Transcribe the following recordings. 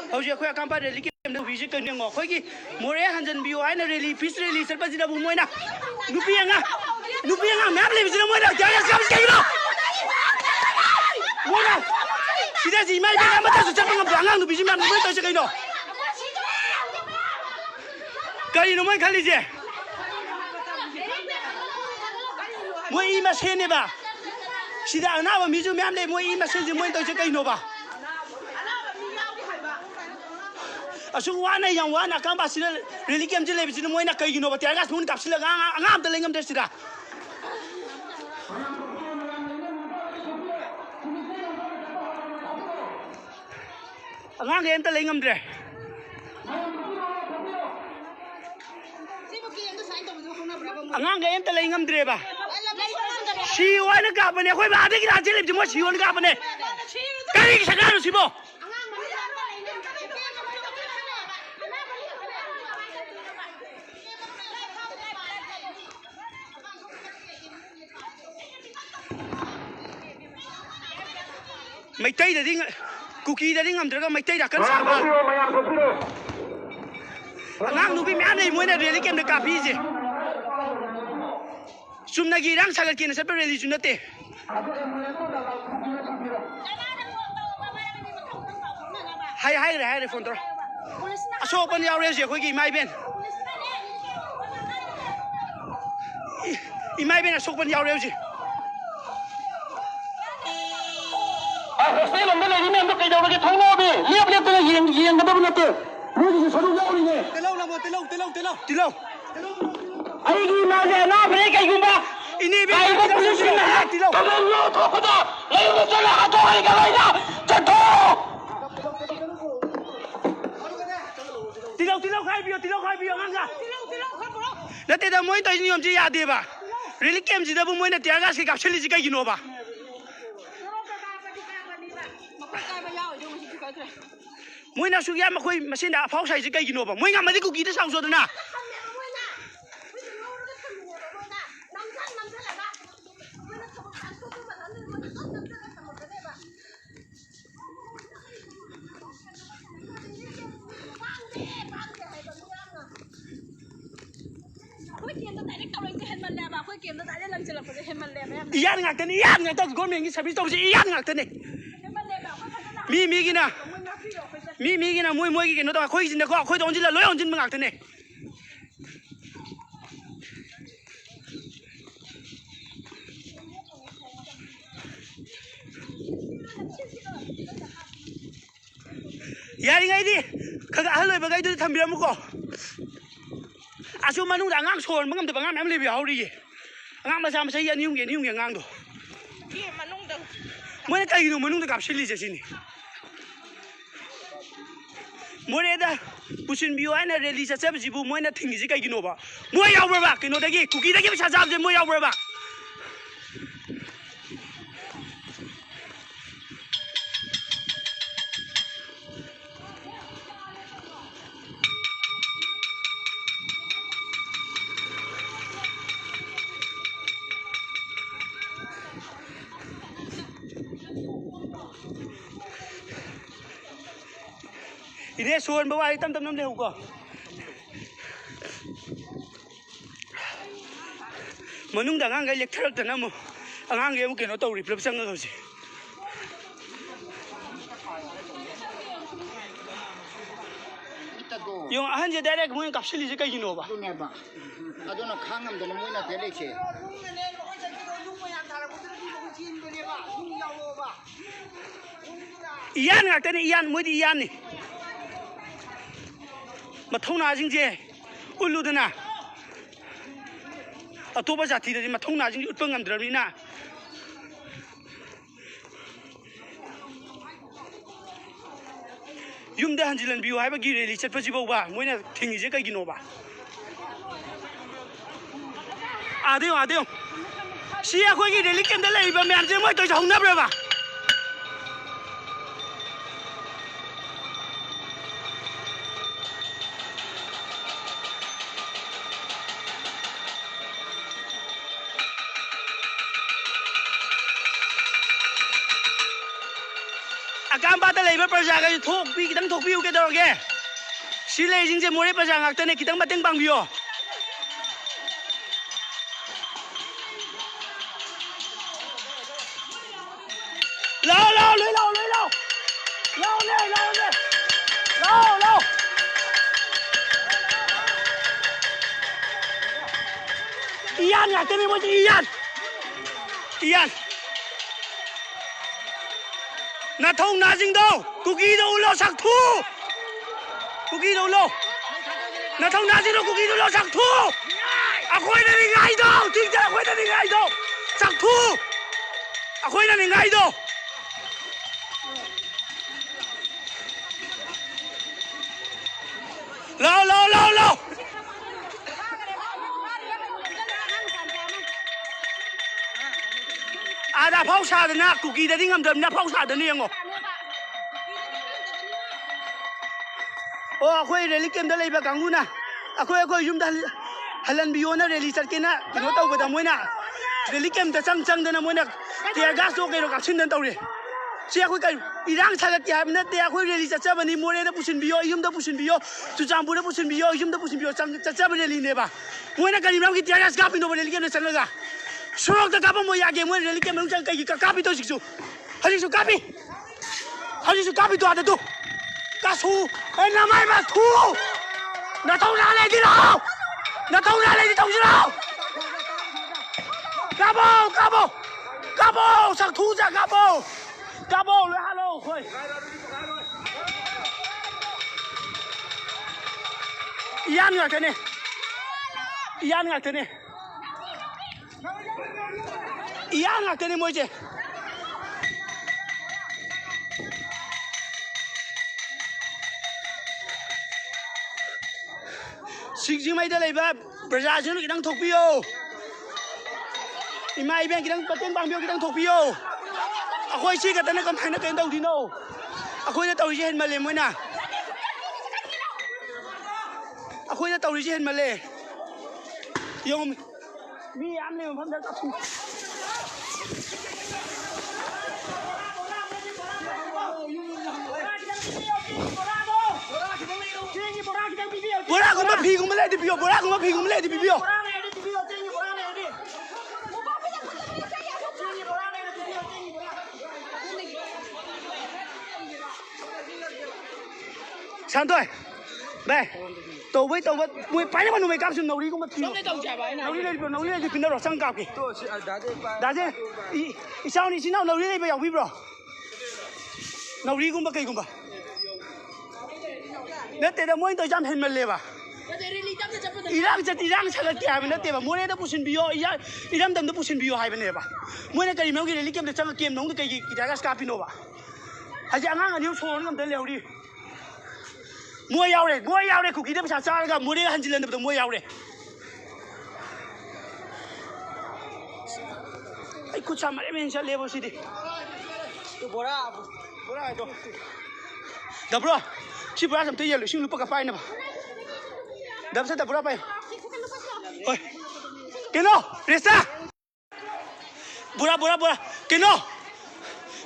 हौजे अखोय अकांपा rally के केम VC कनिंगो अखोयगी मोरे हंजन बियो आइना रैली पीस रैली सरपजिदा बु मोइना नुपी अंगा मैम ले बिजिना मोइना क्या सब केगिनो मोइना सिदा जी माइ बेना मता सु चपंग बांगा नुपी जी मैम मोइ तसे कइनो करिनो मोइ खाली जे मोइ इमा सेनेबा सिदा अनाबा मिजु मैम ले मोइ इमा सेजे मोइ तसे कइनो बा असु वाना yang wana kan basina really kem jile bisina moina kai gino batia gas mun kapsila ngam ta lengam desira angang em ta lengam dre angang em ta lengam dre ba si wana ka bane khoi ba de ki ra jile bi mo si wana ka bane kai ki sagaru sibo Maitai da ding cookie da ding am draga maitai da kan sa ba angang nubi me anai moina reli kem da kapi je sumna gi rang sagal kin sa reli junate hai phone tro aso pan yaw re je khoi gi mai ben i mai ben aso pan yaw re je Hostel on the lady member kay daw nag thong no bi liap liap ta yeng ga ba na te mo ji saru yaw ni ne tilaw ai gi na je na bre kay gumba ini bi ai ko position na tilaw ta lo to ko da lai mo sala ha to ai ga lai na chato tilaw khai bi ngang ga tilaw na te da moi to ni om ji ya de ba really kem ji da bu moi na tia ga se ka cheli ji kai gi no ba Moi na suya ma khoi machine da phau sai ji kai gino ba moi nga ma di ku ki da sang so da na Iyan ngak ta government gi service to ji iyan ngak ta ne mi gina moi gi no ta khoi jin da khoi dong jin la loi ong jin ngak ta ne yari ngai di khaga haloi ba gai du thambiram ko asu manung da ngang son mangam da bangam am le bi hauri ye ngang ma sa ma sai ya niung ge ngang do ki manung da moi kai no manung da kap sili je sini moi da pusin biyo ana rally sa sab jibu moi na thingi ji kai gino ba moi yaw ba kino da gi cookie da gi sa jab je moi yaw ba Ini suan bawa item tam nam le ko manung da ngang ga lecture ta nam angang ge mu ke no to reflect sang ga si yung ahan je direct mu kapsili je kai gino ba ne ba adona khangam da mu na tele che iyan ngak ta ni iyan mu di iyan ni mathona jing je uludana atoba jati da mathona jing utpa ngam drani na yumda hanjilan biu haiba gi reli chatpa ji ba moina thingi je kai gino ba adeo sia khoi gi reli kem da lei ba myam je moi toi jong na ba अकाम बात labour प्रजा का थोपी कितंग थोपी के दौरगे सिले जिंजे मोरे प्रजा ngakte कितंग मतंग पांगबियो lao lao lưới lao lưới lao lao lên lao lên lao lao Ian ngạc tên mình Ian Ian na thông na dinh đâu cookie đâu lo sạc thu cookie đâu lo na thông na dinh đâu cookie đâu lo sạc thu à khôi này ngay đâu chính ra khôi này ngay đâu sạc thu à khôi này ngay đâu lao lao lao lao đã pháo xa rồi nè, cookie đã đi ngầm đầm đã pháo xa rồi nè ngô. Khôi rally kem đã lấy vào cảng nè, khôi chúng ta lần bio na rally sát kia nè, thì nó tàu vào tàu mới nè, rally kem ta chăng chăng đó mồi nè, thì gas số cái nó cả xin đến tàu đi. Chị khôi cái Irang sao cái kia nè, thì khôi rally sát sát bên đi mồi đó pusin bio, yum đó pusin bio, tu jambu đó pusin bio, yum đó pusin bio, sát sát bên rally nè ba, mồi nè cái gì mà cái tia gas gap in over rally kem nè chăng lगा. Suruh tak apa mau ya game rally kem macam kayak kapi tu siksu, hari su kapi tu ada tu, kasu, namai mas tu, nak tahu nak lagi tau, nak tahu nak lagi tahu sih kabo, sang tu je kabo, hello, koi, Ian ngak tene. Ian ngạc tên môi chứ Sinh mấy đây ba Brazil chứ nó đang thuộc bio Mai bên cái đang có tên bằng bio cái đang thuộc bio khôi chi cái tên nó còn thành nó tên đâu thì đâu khôi nó tàu đi hết mà lên mới nè khôi nó tàu đi hết mà lên Yung mi ăn lên mà phân ra Bora kuma phi kuma le di bio bora kuma phi kuma le di bio Sáng tuổi Đây Tàu với mùi bái nó mà mùi cam xùm nấu đi cũng mất thiếu Nấu đi đây thì nó rõ sang cạp kì Đá dê Ý sao này xin nào nấu đi đây bây giờ vi bro Nấu đi cũng bà cây cũng bà Nó tế đã mỗi tôi chăm hình mà lê bà Irang chắc là kìa mình nó tế bà mỗi này nó pusin bio Irang tầm nó pusin bio hai bên này bà Mỗi này cái mấy cái lý kem nó chắc là kem nóng cái gì cái gas capino bà Hãy chẳng ngang là nếu xô nó cầm tới lèo đi Mua yao đây cookie đó phải sao cả mua đi hành trình lần được mua yao đây Ai cứ chăm em mình sẽ level gì đi bora itu dah bro si bora sampai ya lu sing lupa kapain apa dah bisa dah bora apa oi keno resa bora keno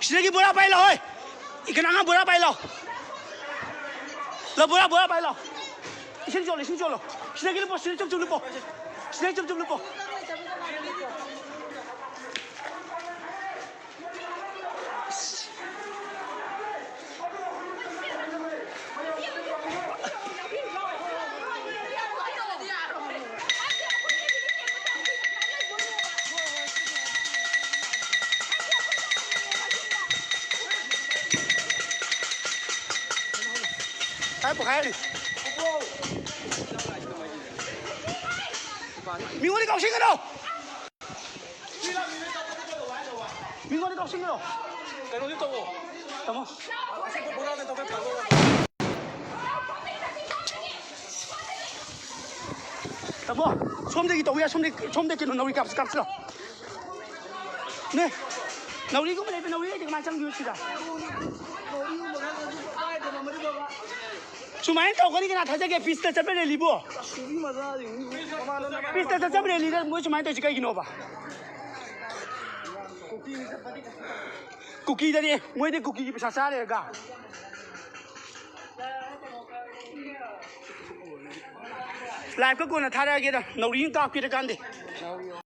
sini lagi bora apa lo oi ikan angin bora apa lo bora apa lo sini jolo sini lagi lupa sini jom lupa Hai bộ khai đi Mình có đi cọc sinh ở đâu Mình có đi cọc sinh ở đâu Cái nó tiếp tục rồi Tầm không Tầm không Xôm đi cái tàu ya xôm đi cái nó nấu đi cặp rồi Nè nấu đi cũng phải nấu đi thì mà chẳng được gì cả Cuma tahu kan ikan atas aja pista sampai dari libo. Pista sampai dari libo, mui cuma tahu jika gini apa. Kuki दे मोदी कुकी की पैसा चारेगा life को कोना थारागे दा नौरी copy कांदे